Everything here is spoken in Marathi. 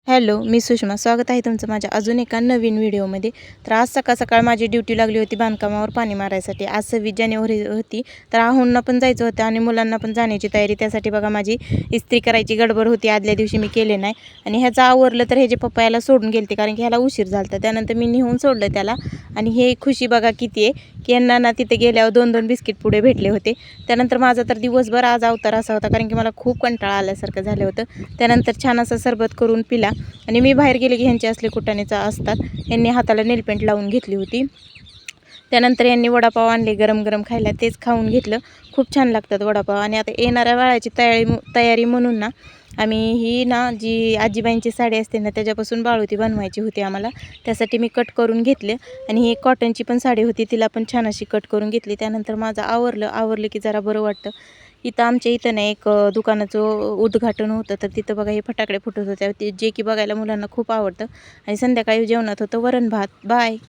हॅलो, मी सुषमा. स्वागत आहे तुमचं माझ्या अजून एका नवीन व्हिडिओमध्ये. तर आज सकाळ सकाळ माझी ड्युटी लागली होती बांधकामावर पाणी मारायसाठी. आज 26 जानेवारी होती, तर आहोंना पण जायचं होतं आणि मुलांना पण जाण्याची तयारी. त्यासाठी बघा माझी इस्त्री करायची गडबड होती. आदल्या दिवशी मी केले नाही आणि ह्याचं आवरलं तर ह्याचे पप्पा याला सोडून गेलते, कारण की ह्याला उशीर झाला होता. त्यानंतर मी नेऊन सोडलं त्याला. आणि हे खुशी बघा किती आहे की यांना ना तिथे गेल्यावर 2-2 बिस्किट पुढे भेटले होते. त्यानंतर माझा तर दिवसभर आज अवतार असा होता, कारण की मला खूप कंटाळा आल्यासारखं झालं होतं. त्यानंतर छान असा सरबत करून पिला. आणि मी बाहेर गेले की ह्यांचे असले कुटाणेचा असतात. यांनी हाताला नेलपेंट लावून घेतली होती. त्यानंतर यांनी वडापाव आणले गरम गरम खायला, तेच खाऊन घेतलं. खूप छान लागतात वडापाव. आणि आता येणाऱ्या बाळाची तयारी म्हणून ना आम्ही ही ना जी आजीबाईंची साडी असते ना त्याच्यापासून बाळोती बनवायची होती आम्हाला. त्यासाठी मी कट करून घेतले. आणि ही कॉटनची पण साडी होती, तिला पण छान अशी कट करून घेतली. त्यानंतर माझं आवरलं की जरा बरं वाटतं. इथं आमच्या इथं ना एक दुकानाचं उद्घाटन होतं, तर तिथं बघा हे फटाकडे फुटत होते, जे की बघायला मुलांना खूप आवडतं. आणि संध्याकाळी जेवणात होतं वरण भात. बाय.